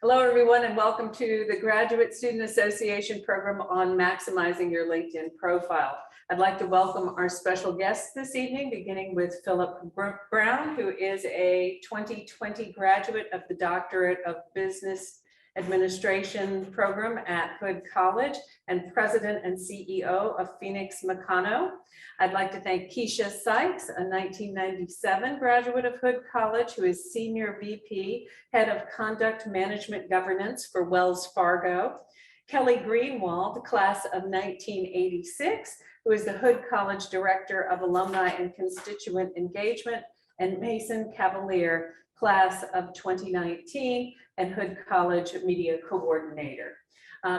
Hello, everyone, and welcome to the Graduate Student Association program on maximizing your LinkedIn profile. I'd like to welcome our special guests this evening, beginning with Philip Brown, who is a 2020 graduate of the Doctorate of Business Administration program at Hood College and President and CEO of Phoenix Meccano. I'd like to thank Keisha Sykes, a 1997 graduate of Hood College, who is Senior VP, Head of Conduct Management Governance for Wells Fargo. Kelly Greenwald, class of 1986, who is the Hood College Director of Alumni and Constituent Engagement, and Mason Cavalier, class of 2019, and Hood College Media Coordinator.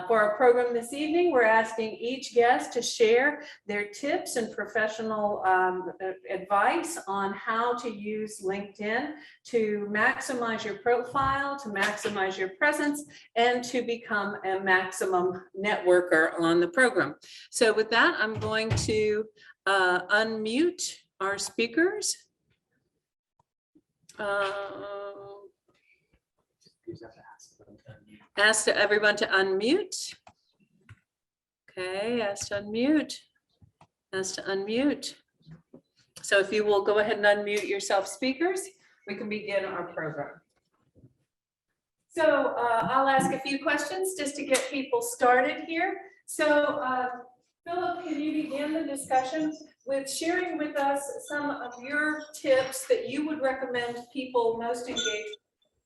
For our program this evening, we're asking each guest to share their tips and professional advice on how to use LinkedIn to maximize your profile, to maximize your presence, and to become a maximum networker on the program. So with that, I'm going to unmute our speakers. Ask everyone to unmute. Okay, ask to unmute. Ask to unmute. So if you will go ahead and unmute yourself, speakers, we can begin our program. So I'll ask a few questions just to get people started here. So Philip, can you begin the discussion with sharing with us some of your tips that you would recommend people most engage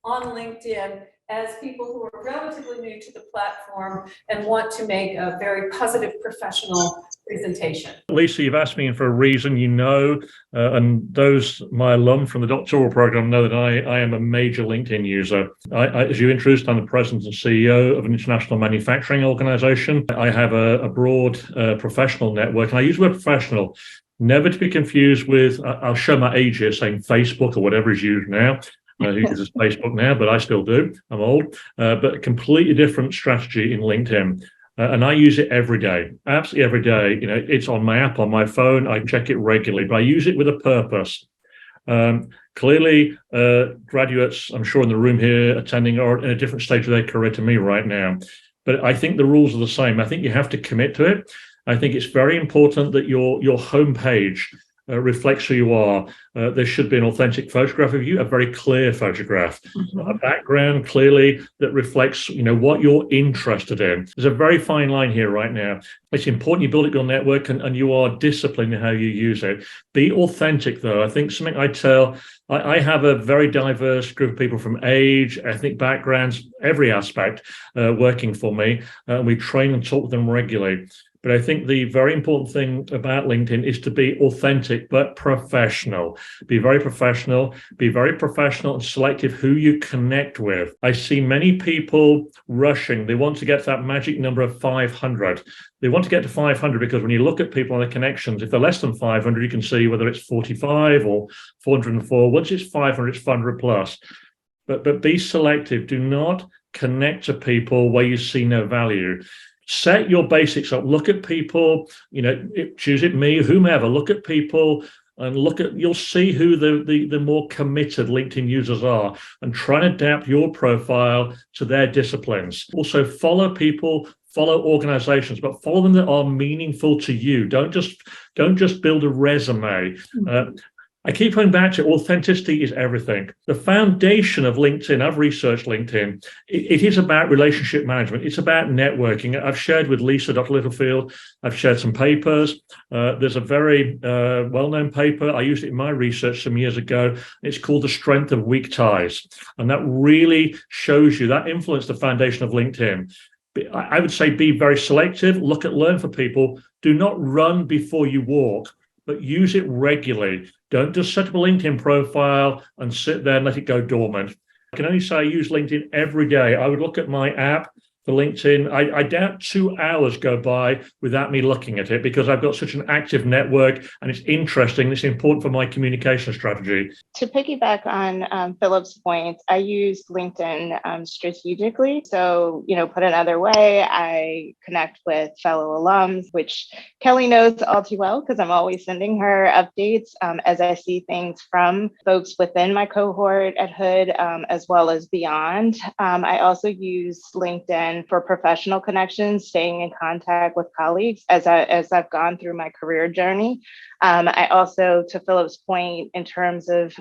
on LinkedIn as people who are relatively new to the platform and want to make a very positive professional presentation? Lisa, you've asked me for a reason, and those, my alum from the doctoral program, know that I am a major LinkedIn user. As you introduced, I'm the president and CEO of an international manufacturing organization. I have a broad professional network, and I use the word professional, never to be confused with, I'll show my age here, saying Facebook or whatever is used now. Who uses Facebook now, but I still do. I'm old, but a completely different strategy in LinkedIn. And I use it every day, absolutely every day. It's on my app, on my phone. I check it regularly, but I use it with a purpose. Clearly, graduates, I'm sure in the room here attending, are in a different stage of their career to me right now. But I think the rules are the same. I think you have to commit to it. I think it's very important that your homepage reflects who you are. There should be an authentic photograph of you, a very clear photograph, a background clearly that reflects, what you're interested in. There's a very fine line here right now. It's important you build up your network and you are disciplined in how you use it. Be authentic, though. I think something I have a very diverse group of people from age, ethnic backgrounds, every aspect working for me. We train and talk with them regularly. But I think the very important thing about LinkedIn is to be authentic, but professional. Be very professional and selective who you connect with. I see many people rushing. They want to get to that magic number of 500. They want to get to 500 because when you look at people on their connections, if they're less than 500, you can see whether it's 45 or 404. Once it's 500, it's 500 plus. But be selective. Do not connect to people where you see no value. Set your basics up. Look at people, choose it, me, whomever. Look at people and you'll see who the more committed LinkedIn users are, and try and adapt your profile to their disciplines. Also follow people, follow organizations, but follow them that are meaningful to you. Don't just build a resume. I keep going back to authenticity is everything. The foundation of LinkedIn, I've researched LinkedIn, it is about relationship management. It's about networking. I've shared with Lisa, Dr. Littlefield, I've shared some papers. There's a very well-known paper. I used it in my research some years ago. It's called The Strength of Weak Ties. And that really shows you, that influenced the foundation of LinkedIn. I would say be very selective, learn for people. Do not run before you walk, but use it regularly. Don't just set up a LinkedIn profile and sit there and let it go dormant. I can only say I use LinkedIn every day. I would look at my app for LinkedIn. I doubt 2 hours go by without me looking at it because I've got such an active network and it's interesting. It's important for my communication strategy. To piggyback on Philip's point, I use LinkedIn strategically. So, put another way, I connect with fellow alums, which Kelly knows all too well because I'm always sending her updates as I see things from folks within my cohort at Hood, as well as beyond. I also use LinkedIn for professional connections, staying in contact with colleagues as I've gone through my career journey. I also, to Philip's point, in terms of,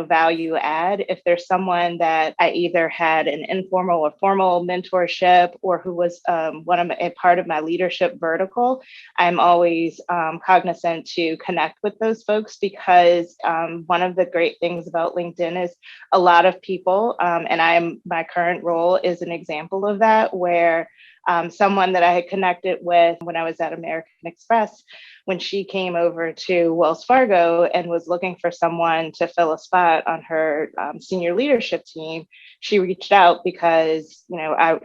value add, if there's someone that I either had an informal or formal mentorship or who was a part of my leadership vertical, I'm always cognizant to connect with those folks because one of the great things about LinkedIn is a lot of people, and my current role is an example of that, where someone that I had connected with when I was at American Express, when she came over to Wells Fargo and was looking for someone to fill a spot on her senior leadership team, she reached out because,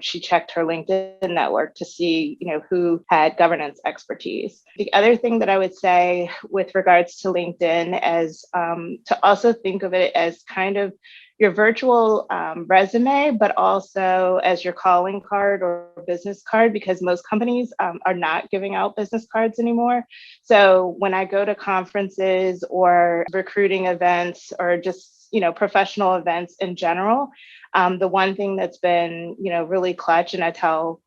she checked her LinkedIn network to see, who had governance expertise. The other thing that I would say with regards to LinkedIn is to also think of it as kind of your virtual resume, but also as your calling card or business card, because most companies are not giving out business cards anymore. So when I go to conferences or recruiting events or just professional events in general, the one thing that's been really clutch, and I tell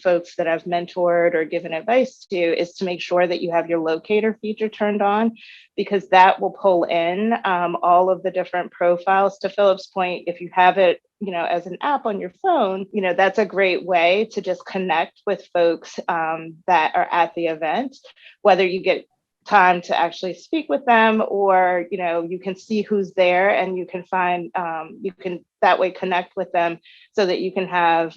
folks that I've mentored or given advice to, is to make sure that you have your locator feature turned on, because that will pull in all of the different profiles. To Philip's point, if you have it as an app on your phone, that's a great way to just connect with folks that are at the event, whether you get time to actually speak with them or you can see who's there and you can find you can that way connect with them so that you can have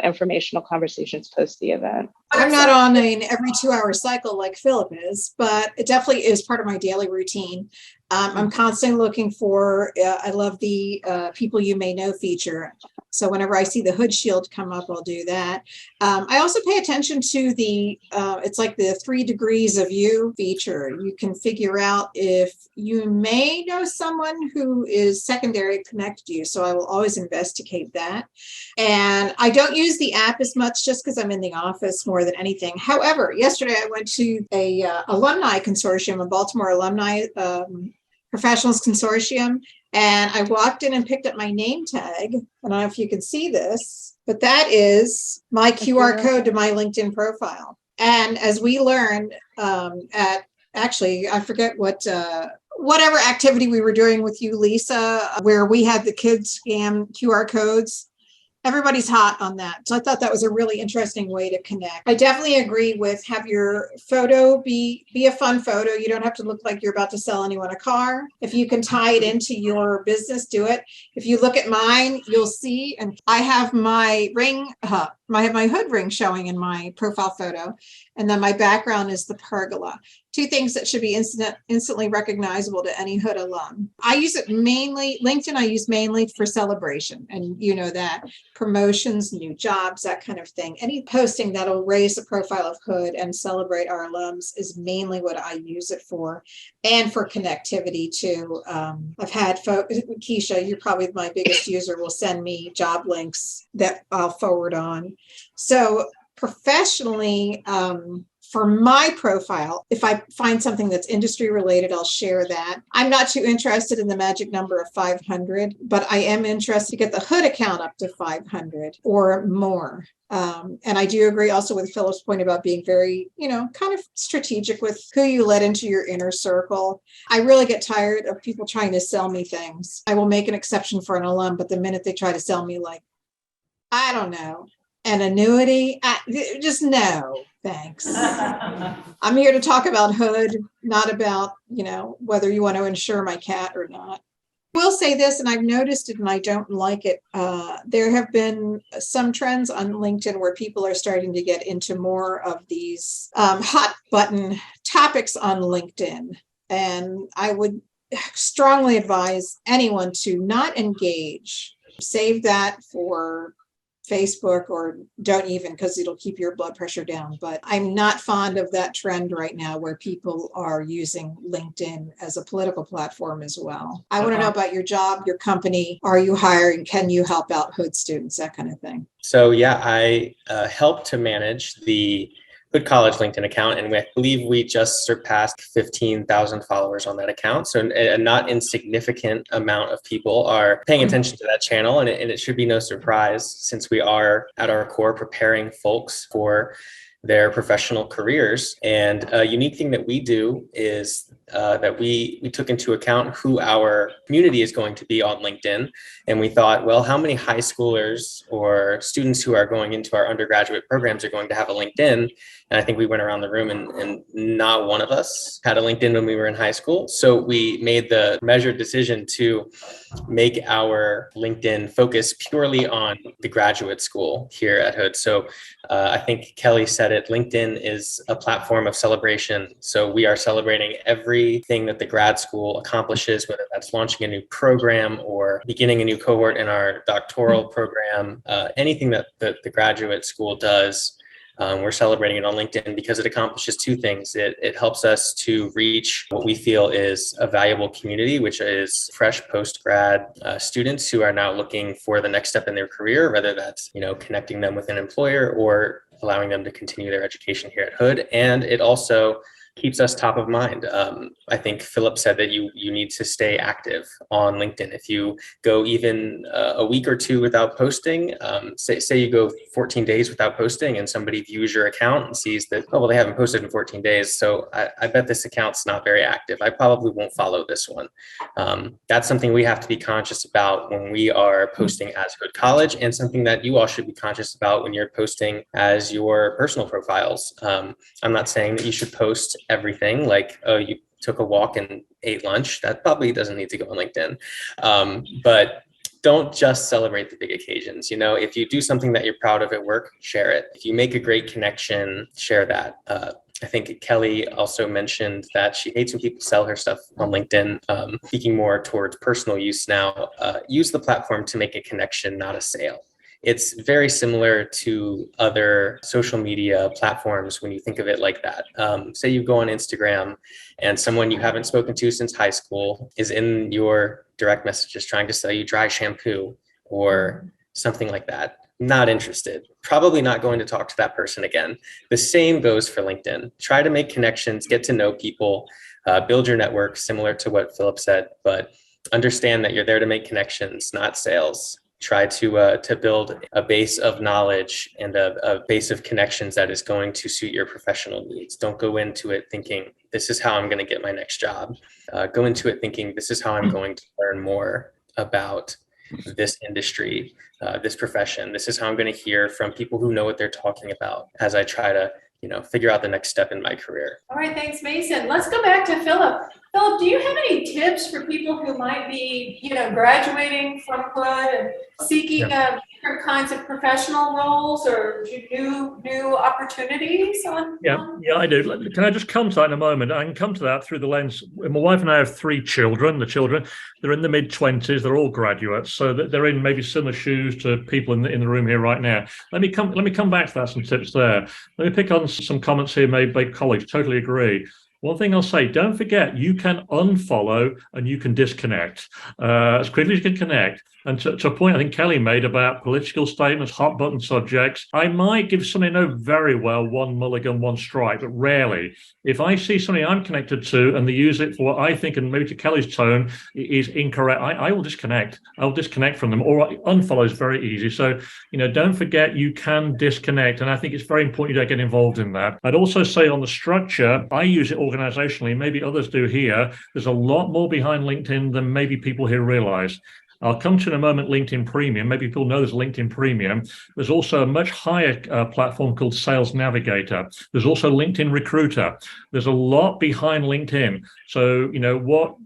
informational conversations post the event. I'm not on an every 2-hour cycle like Philip is, but it definitely is part of my daily routine. I'm constantly looking for, I love the people you may know feature. So whenever I see the Hood Shield come up, I'll do that. I also pay attention to it's like the 3 degrees of you feature. You can figure out if you may know someone who is secondary connected to you. So I will always investigate that. And I don't use the app as much just because I'm in the office more than anything. However, yesterday I went to a alumni consortium, a Baltimore alumni professionals consortium, and I walked in and picked up my name tag. I don't know if you can see this, but that is my QR code to my LinkedIn profile. And as we learned I forget whatever activity we were doing with you, Lisa, where we had the kids scan QR codes. Everybody's hot on that. So I thought that was a really interesting way to connect. I definitely agree with have your photo be a fun photo. You don't have to look like you're about to sell anyone a car. If you can tie it into your business, do it. If you look at mine, you'll see, and I have my ring, I have my Hood ring showing in my profile photo. And then my background is the pergola. 2 things that should be instantly recognizable to any Hood alum. I use it mainly, LinkedIn I use mainly for celebration. And that, promotions, new jobs, that kind of thing. Any posting that'll raise the profile of Hood and celebrate our alums is mainly what I use it for. And for connectivity too. I've had folks, Keisha, you're probably my biggest user, will send me job links that I'll forward on. So professionally, for my profile, if I find something that's industry related, I'll share that. I'm not too interested in the magic number of 500, but I am interested to get the Hood account up to 500 or more. And I do agree also with Philip's point about being very, kind of strategic with who you let into your inner circle. I really get tired of people trying to sell me things. I will make an exception for an alum, but the minute they try to sell me I don't know, an annuity, just no. Thanks. I'm here to talk about Hood, not about, whether you want to insure my cat or not. I will say this, and I've noticed it and I don't like it. There have been some trends on LinkedIn where people are starting to get into more of these hot button topics on LinkedIn. And I would strongly advise anyone to not engage. Save that for Facebook, or don't even, because it'll keep your blood pressure down. But I'm not fond of that trend right now where people are using LinkedIn as a political platform as well. I want to know about your job, your company. Are you hiring? Can you help out Hood students? That kind of thing. So yeah, I help to manage the Hood College LinkedIn account, and I believe we just surpassed 15,000 followers on that account. So a not insignificant amount of people are paying attention to that channel, and it should be no surprise since we are at our core preparing folks for their professional careers. And a unique thing that we do is that we took into account who our community is going to be on LinkedIn. And we thought, well, how many high schoolers or students who are going into our undergraduate programs are going to have a LinkedIn? And I think we went around the room and not one of us had a LinkedIn when we were in high school. So we made the measured decision to make our LinkedIn focus purely on the graduate school here at Hood. So I think Kelly said it, LinkedIn is a platform of celebration. So we are celebrating everything that the grad school accomplishes, whether that's launching a new program or beginning a new cohort in our doctoral program, anything that the graduate school does. We're celebrating it on LinkedIn because it accomplishes two things. It helps us to reach what we feel is a valuable community, which is fresh post-grad students who are now looking for the next step in their career, whether that's, connecting them with an employer or allowing them to continue their education here at Hood. And it also keeps us top of mind. I think Philip said that you need to stay active on LinkedIn. If you go even a week or two without posting, say you go 14 days without posting and somebody views your account and sees that, oh, well, they haven't posted in 14 days. So I bet this account's not very active. I probably won't follow this one. That's something we have to be conscious about when we are posting as Hood College, and something that you all should be conscious about when you're posting as your personal profiles. I'm not saying that you should post everything like, oh, you took a walk and ate lunch. That probably doesn't need to go on LinkedIn. But don't just celebrate the big occasions. If you do something that you're proud of at work, share it. If you make a great connection, share that. I think Kelly also mentioned that she hates when people sell her stuff on LinkedIn. Speaking more towards personal use now, use the platform to make a connection, not a sale. It's very similar to other social media platforms when you think of it like that. Say you go on Instagram and someone you haven't spoken to since high school is in your direct messages trying to sell you dry shampoo or something like that. Not interested. Probably not going to talk to that person again. The same goes for LinkedIn. Try to make connections, get to know people, build your network, similar to what Philip said, but understand that you're there to make connections, not sales. Try to build a base of knowledge and a base of connections that is going to suit your professional needs. Don't go into it thinking, this is how I'm going to get my next job. Go into it thinking, this is how I'm going to learn more about this industry, this profession. This is how I'm going to hear from people who know what they're talking about as I try to, figure out the next step in my career. All right, thanks, Mason. Let's go back to Philip. Philip, do you have any tips for people who might be, graduating from Hood and seeking different kinds of professional roles or new opportunities? Yeah, I do. Can I just come to that in a moment? I can come to that through the lens. My wife and I have three children. The children, they're in the mid-20s. They're all graduates, so they're in maybe similar shoes to people in the room here right now. Let me come back to that. Some tips there. Let me pick on some comments here made by colleagues. Totally agree. One thing I'll say, don't forget, you can unfollow and you can disconnect. As quickly as you can connect. And to a point I think Kelly made about political statements, hot button subjects, I might give somebody I know very well one mulligan, one strike, but rarely. If I see somebody I'm connected to and they use it for what I think, and maybe to Kelly's tone, is incorrect, I will disconnect. I'll disconnect from them, or unfollow is very easy. So, don't forget you can disconnect. And I think it's very important you don't get involved in that. I'd also say on the structure, I use it organizationally, maybe others do here. There's a lot more behind LinkedIn than maybe people here realize. I'll come to in a moment LinkedIn Premium. Maybe people know there's LinkedIn Premium. There's also a much higher platform called Sales Navigator. There's also LinkedIn Recruiter. There's a lot behind LinkedIn. So, what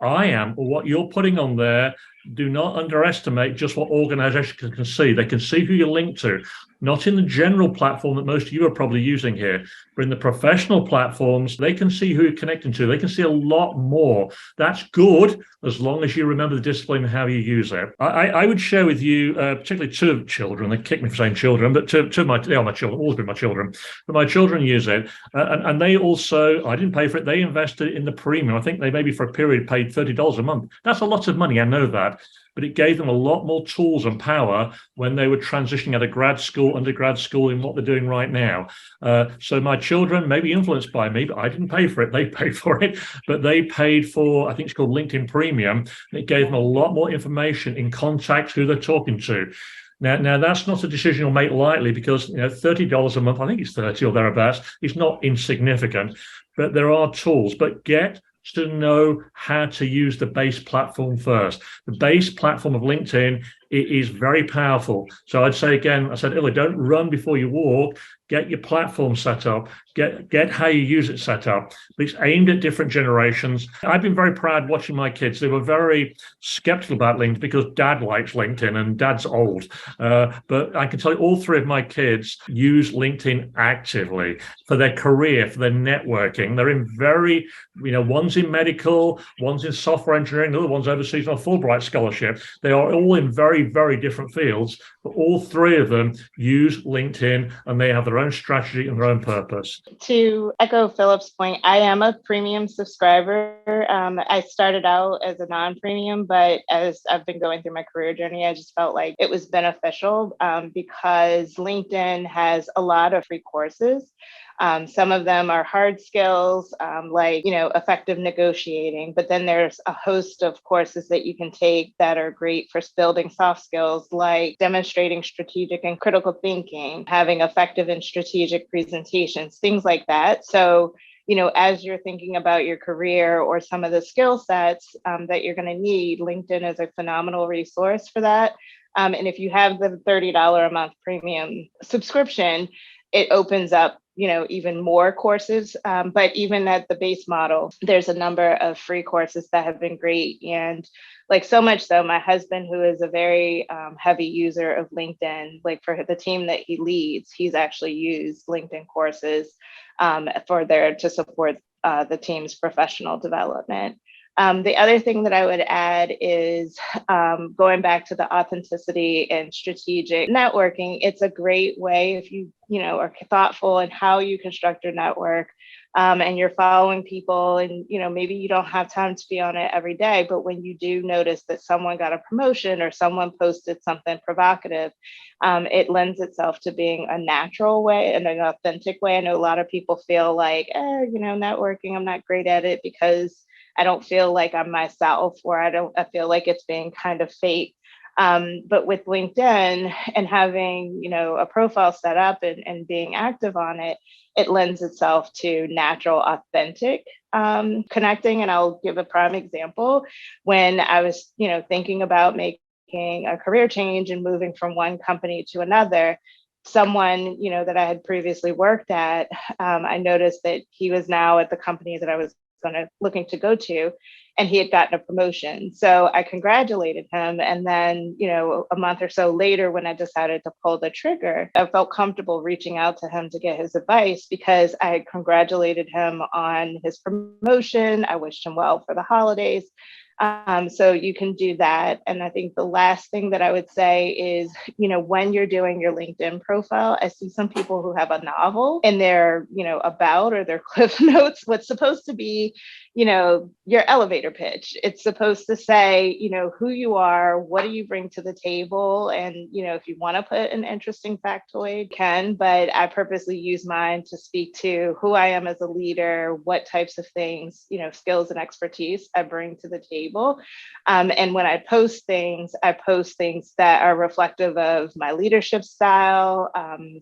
I am or what you're putting on there do not underestimate just what organizations can see. They can see who you're linked to, not in the general platform that most of you are probably using here, but in the professional platforms, they can see who you're connecting to. They can see a lot more. That's good as long as you remember the discipline and how you use it. I would share with you, particularly two children, they kick me for saying children, but two of my, they are my children, always been my children, but my children use it. And they also, I didn't pay for it, they invested in the premium. I think they maybe for a period paid $30 a month. That's a lot of money, I know that. But it gave them a lot more tools and power when they were transitioning out of grad school, undergrad school, in what they're doing right now. So my children may be influenced by me, but I didn't pay for it. They paid for it, but they paid for, I think it's called LinkedIn Premium. And it gave them a lot more information in contact, who they're talking to. Now that's not a decision you'll make lightly, because $30 a month, I think it's 30 or thereabouts, is not insignificant. But there are tools. But get to know how to use the base platform first. The base platform of LinkedIn, it is very powerful. So I'd say again, I said earlier, don't run before you walk. Get your platform set up, get how you use it set up. It's aimed at different generations. I've been very proud watching my kids. They were very skeptical about LinkedIn because dad likes LinkedIn and dad's old. But I can tell you all three of my kids use LinkedIn actively for their career, for their networking. They're in very, one's in medical, one's in software engineering, the other one's overseas on a Fulbright scholarship. They are all in very, very different fields, but all three of them use LinkedIn and they have their own strategy and their own purpose. To echo Philip's point, I am a premium subscriber. I started out as a non-premium, but as I've been going through my career journey, I just felt like it was beneficial because LinkedIn has a lot of free courses. Some of them are hard skills, like, effective negotiating, but then there's a host of courses that you can take that are great for building soft skills, like demonstrating strategic and critical thinking, having effective and strategic presentations, things like that. So, as you're thinking about your career or some of the skill sets that you're going to need, LinkedIn is a phenomenal resource for that. And if you have the $30 a month premium subscription, it opens up even more courses. But even at the base model, there's a number of free courses that have been great. And like so much so, my husband, who is a very heavy user of LinkedIn, like for the team that he leads, he's actually used LinkedIn courses to support the team's professional development. The other thing that I would add is going back to the authenticity and strategic networking. It's a great way if you are thoughtful in how you construct your network and you're following people and, maybe you don't have time to be on it every day, but when you do notice that someone got a promotion or someone posted something provocative, it lends itself to being a natural way and an authentic way. I know a lot of people feel like, networking, I'm not great at it because I don't feel like I'm myself, or I feel like it's being kind of fake. But with LinkedIn and having, a profile set up and being active on it, it lends itself to natural, authentic connecting. And I'll give a prime example. When I was, thinking about making a career change and moving from one company to another, someone, that I had previously worked at, I noticed that he was now at the company that I was looking to go to, and he had gotten a promotion. So I congratulated him. And then, a month or so later, when I decided to pull the trigger, I felt comfortable reaching out to him to get his advice because I had congratulated him on his promotion. I wished him well for the holidays. So you can do that. And I think the last thing that I would say is, when you're doing your LinkedIn profile, I see some people who have a novel in their, about or their cliff notes, what's supposed to be, your elevator pitch. It's supposed to say, who you are, what do you bring to the table? And, if you want to put an interesting factoid, you can, but I purposely use mine to speak to who I am as a leader, what types of things, skills and expertise I bring to the table. And when I post things that are reflective of my leadership style,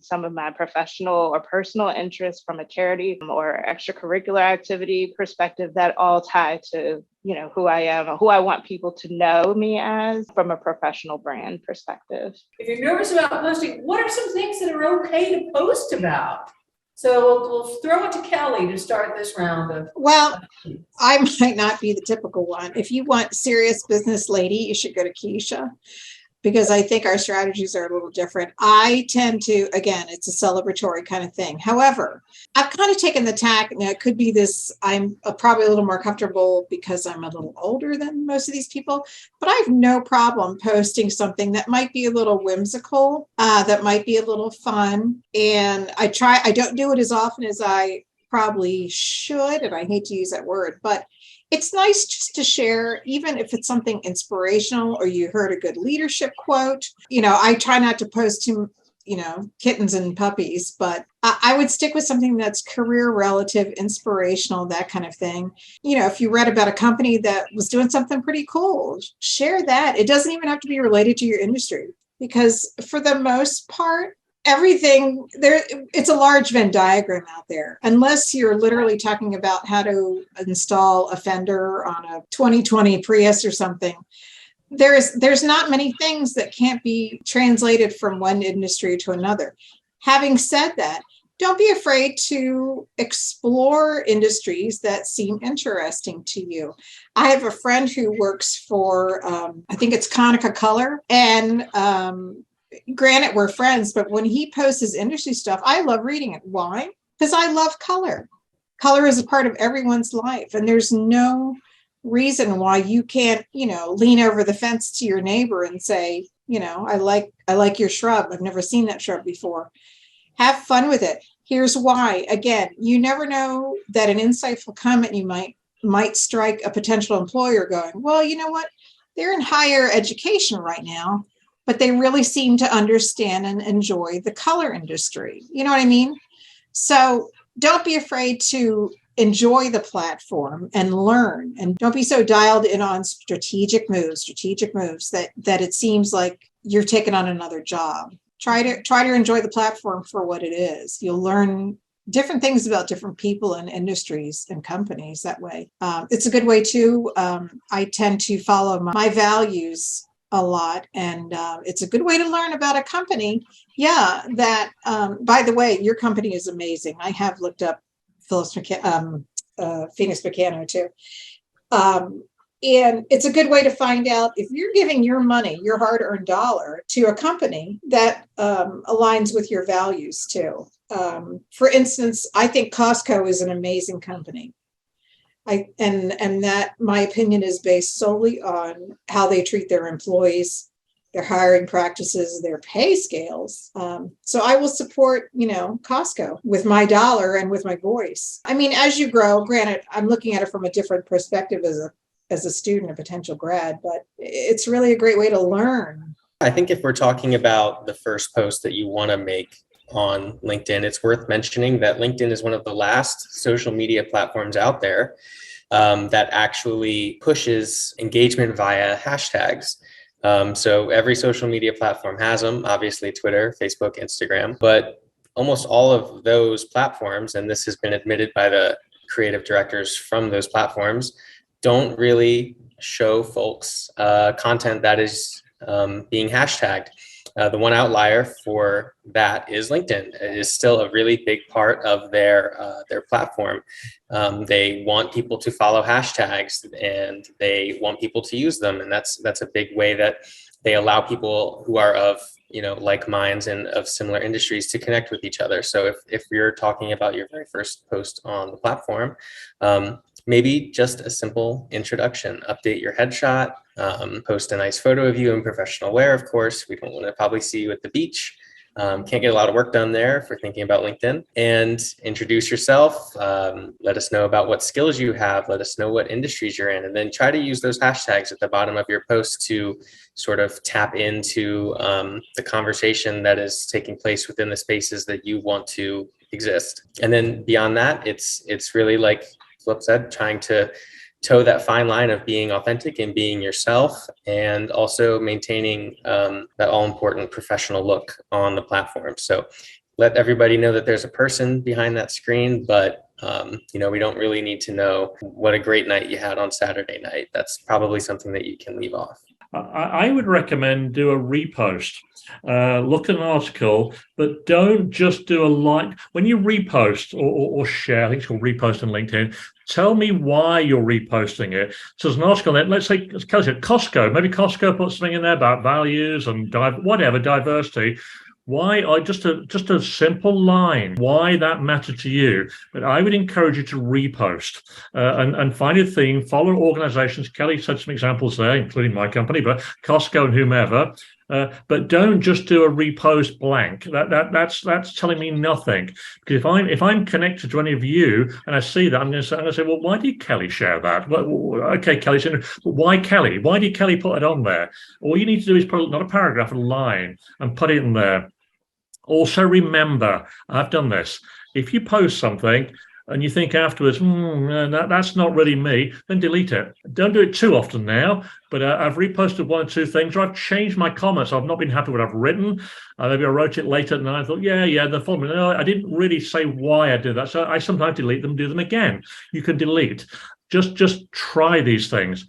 some of my professional or personal interests from a charity or extracurricular activity perspective that all tie to, who I am, or who I want people to know me as from a professional brand perspective. If you're nervous about posting, what are some things that are okay to post about? So we'll throw it to Kelly to start this round of. Well, I might not be the typical one. If you want serious business lady, you should go to Keisha, because I think our strategies are a little different. I tend to, again, it's a celebratory kind of thing. However, I've kind of taken the tack, and it could be this, I'm probably a little more comfortable because I'm a little older than most of these people, but I have no problem posting something that might be a little whimsical, that might be a little fun. And I don't do it as often as I probably should, and I hate to use that word, but it's nice just to share, even if it's something inspirational or you heard a good leadership quote. I try not to post too, kittens and puppies, but I would stick with something that's career relative, inspirational, that kind of thing. If you read about a company that was doing something pretty cool, share that. It doesn't even have to be related to your industry, because for the most part, everything there, it's a large Venn diagram out there. Unless you're literally talking about how to install a fender on a 2020 Prius or something, there's not many things that can't be translated from one industry to another. Having said that, don't be afraid to explore industries that seem interesting to you. I have a friend who works for, I think it's Konica Color, and granted, we're friends, but when he posts his industry stuff, I love reading it. Why? Because I love color. Color is a part of everyone's life, and there's no reason why you can't, lean over the fence to your neighbor and say, I like your shrub. I've never seen that shrub before. Have fun with it. Here's why. Again, you never know that an insightful comment you might strike a potential employer going, well, you know what? They're in higher education right now, but they really seem to understand and enjoy the color industry. You know what I mean? So don't be afraid to enjoy the platform and learn, and don't be so dialed in on strategic moves that it seems like you're taking on another job. Try to enjoy the platform for what it is. You'll learn different things about different people and industries and companies that way. It's a good way too. I tend to follow my values a lot, and it's a good way to learn about a company. Yeah, that by the way, your company is amazing. I have looked up Phoenix Meccano too, and it's a good way to find out if you're giving your money, your hard-earned dollar, to a company that aligns with your values too. For instance, I think Costco is an amazing company. And that, my opinion, is based solely on how they treat their employees, their hiring practices, their pay scales. So I will support, Costco with my dollar and with my voice. I mean, as you grow, granted, I'm looking at it from a different perspective as a student, a potential grad, but it's really a great way to learn. I think if we're talking about the first post that you want to make on LinkedIn, it's worth mentioning that LinkedIn is one of the last social media platforms out there that actually pushes engagement via hashtags. So every social media platform has them, obviously Twitter, Facebook, Instagram, but almost all of those platforms, and this has been admitted by the creative directors from those platforms, don't really show folks content that is being hashtagged. The one outlier for that is LinkedIn. It is still a really big part of their platform. They want people to follow hashtags, and they want people to use them, and that's a big way that they allow people who are of like minds and of similar industries to connect with each other. So if you're talking about your very first post on the platform, maybe just a simple introduction, update your headshot, post a nice photo of you in professional wear. Of course, we don't want to probably see you at the beach. Can't get a lot of work done there if we're thinking about LinkedIn. And introduce yourself. Let us know about what skills you have. Let us know what industries you're in. And then try to use those hashtags at the bottom of your post to sort of tap into the conversation that is taking place within the spaces that you want to exist. And then beyond that, it's really, like Philip said, trying to toe that fine line of being authentic and being yourself, and also maintaining that all-important professional look on the platform. So let everybody know that there's a person behind that screen, but we don't really need to know what a great night you had on Saturday night. That's probably something that you can leave off. I would recommend do a repost. Look at an article, but don't just do a like. When you repost or share, I think it's called repost on LinkedIn, tell me why you're reposting it. So there's an article there, let's say, as Kelly said, Costco. Maybe Costco put something in there about values and whatever, diversity. Why? Just a simple line. Why that mattered to you? But I would encourage you to repost and find a theme. Follow organizations. Kelly said some examples there, including my company, but Costco and whomever. But don't just do a repost blank. That's telling me nothing. Because if I'm connected to any of you and I see that, I'm going to say, well, why did Kelly share that? Well, okay, Kelly said, but why Kelly? Why did Kelly put it on there? All you need to do is put not a paragraph, a line, and put it in there. Also remember, I've done this. If you post something and you think afterwards, that's not really me, then delete it. Don't do it too often now, but I've reposted one or two things, or I've changed my comments. I've not been happy with what I've written. Maybe I wrote it later and I thought, the following. No, I didn't really say why I did that. So I sometimes delete them, do them again. You can delete. Just try these things.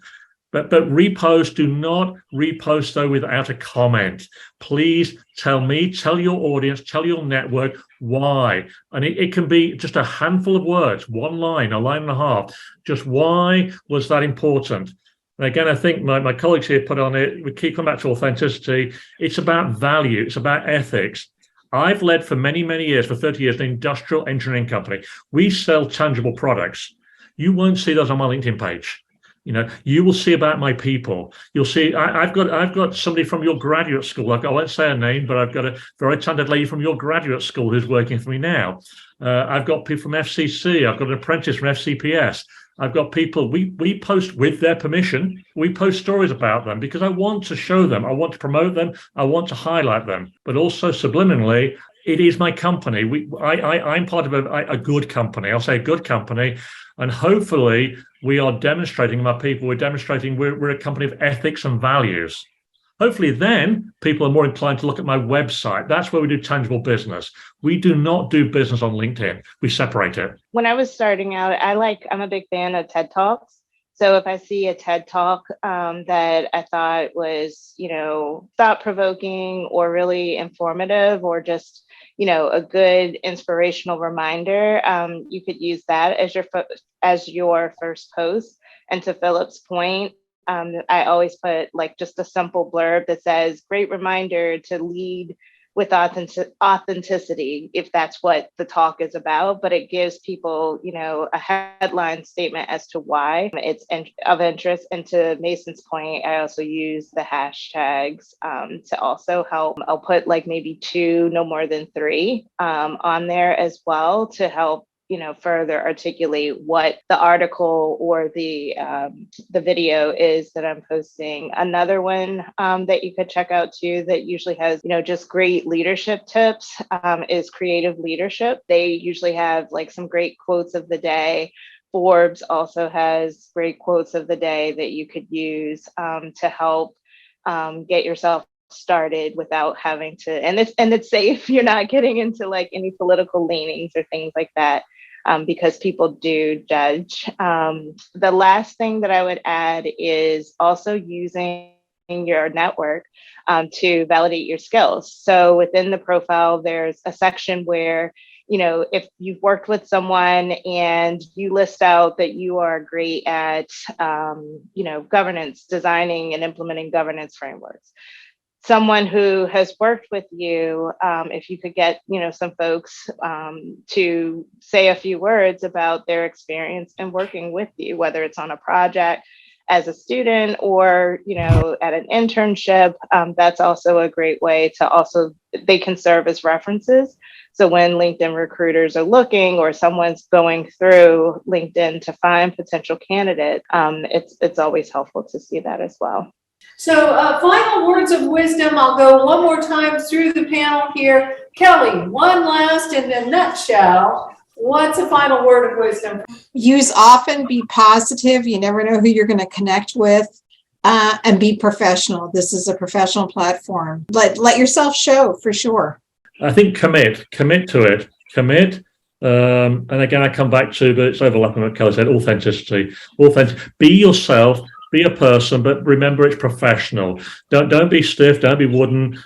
But repost, do not repost though without a comment. Please tell me, tell your audience, tell your network why. And it can be just a handful of words, one line, a line and a half. Just why was that important? And again, I think my colleagues here put on it, we keep coming back to authenticity. It's about value, it's about ethics. I've led for many, many years, for 30 years, an industrial engineering company. We sell tangible products. You won't see those on my LinkedIn page. You will see about my people. You'll see, I've got somebody from your graduate school. I won't say her name, but I've got a very talented lady from your graduate school who's working for me now. I've got people from FCC. I've got an apprentice from FCPS. I've got people, we post with their permission. We post stories about them because I want to show them. I want to promote them. I want to highlight them, but also subliminally, it is my company. I'm part of a good company. I'll say a good company. And hopefully we are demonstrating, my people, we're demonstrating we're a company of ethics and values. Hopefully then people are more inclined to look at my website. That's where we do tangible business. We do not do business on LinkedIn. We separate it. When I was starting out, I'm a big fan of TED Talks. So if I see a TED Talk that I thought was, thought-provoking or really informative or just, a good inspirational reminder, you could use that as your first post. And to Philip's point, I always put just a simple blurb that says, great reminder to lead with authenticity, if that's what the talk is about, but it gives people, a headline statement as to why it's of interest. And to Mason's point, I also use the hashtags to also help. I'll put maybe 2, no more than 3 on there as well to help further articulate what the article or the video is that I'm posting. Another one that you could check out too, that usually has, just great leadership tips is Creative Leadership. They usually have some great quotes of the day. Forbes also has great quotes of the day that you could use to help get yourself started without having to, and it's safe. You're not getting into any political leanings or things like that. Because people do judge. The last thing that I would add is also using your network to validate your skills. So within the profile, there's a section where, if you've worked with someone and you list out that you are great at, governance, designing and implementing governance frameworks. Someone who has worked with you, if you could get, some folks to say a few words about their experience in working with you, whether it's on a project as a student or, at an internship, that's also a great way to they can serve as references. So when LinkedIn recruiters are looking or someone's going through LinkedIn to find potential candidates, it's always helpful to see that as well. So final words of wisdom. I'll go one more time through the panel here. Kelly, one last in a nutshell. What's a final word of wisdom? Use often, be positive. You never know who you're going to connect with, and be professional. This is a professional platform. Let yourself show for sure. I think commit to it, commit. And again, I come back to, but it's overlapping what Kelly said, authenticity. Be yourself. be a person, but remember it's professional. Don't be stiff, don't be wooden.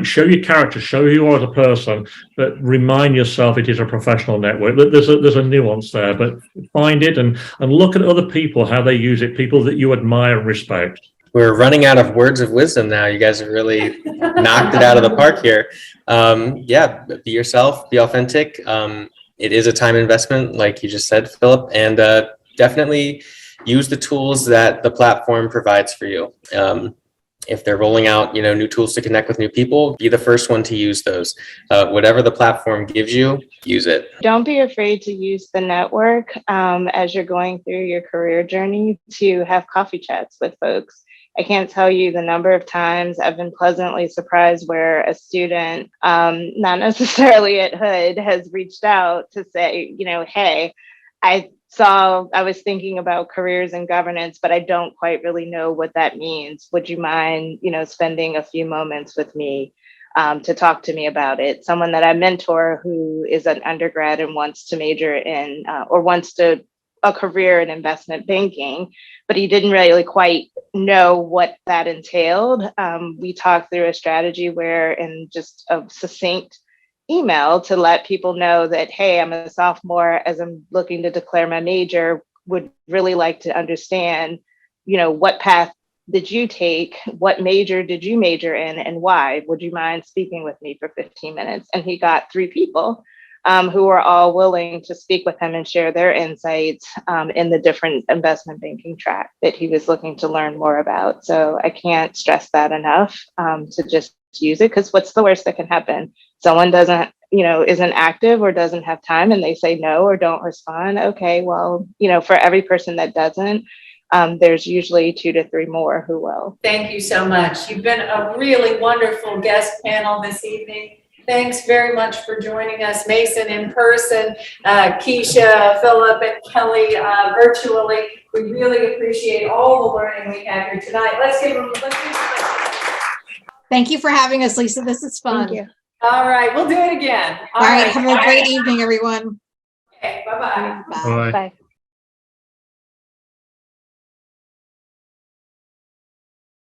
Show your character, show who you are as a person, but remind yourself it is a professional network. There's a nuance there, but find it and look at other people, how they use it, people that you admire and respect. We're running out of words of wisdom now. You guys have really knocked it out of the park here. Yeah, be yourself, be authentic. It is a time investment, like you just said, Philip, and definitely use the tools that the platform provides for you. If they're rolling out, new tools to connect with new people, be the first one to use those. Whatever the platform gives you, use it. Don't be afraid to use the network as you're going through your career journey to have coffee chats with folks. I can't tell you the number of times I've been pleasantly surprised where a student, not necessarily at Hood, has reached out to say, hey, I was thinking about careers and governance, but I don't quite really know what that means. Would you mind, spending a few moments with me to talk to me about it? Someone that I mentor who is an undergrad and wants to major in or wants to a career in investment banking, but he didn't really quite know what that entailed. We talked through a strategy where in just a succinct email to let people know that, hey, I'm a sophomore as I'm looking to declare my major, would really like to understand, what path did you take? What major did you major in and why? Would you mind speaking with me for 15 minutes? And he got 3 people who were all willing to speak with him and share their insights in the different investment banking track that he was looking to learn more about. So I can't stress that enough to just use it, because what's the worst that can happen? Someone doesn't, isn't active or doesn't have time and they say no or don't respond. Okay, well, for every person that doesn't, there's usually 2 to 3 more who will. Thank you so much. You've been a really wonderful guest panel this evening. Thanks very much for joining us, Mason in person, Keisha, Philip, and Kelly virtually. We really appreciate all the learning we had here tonight. Let's give them. Thank you for having us, Lisa. This is fun. Thank you. All right, we'll do it again. All right. Have a great evening, everyone. Okay, bye-bye. Bye. Bye. Bye.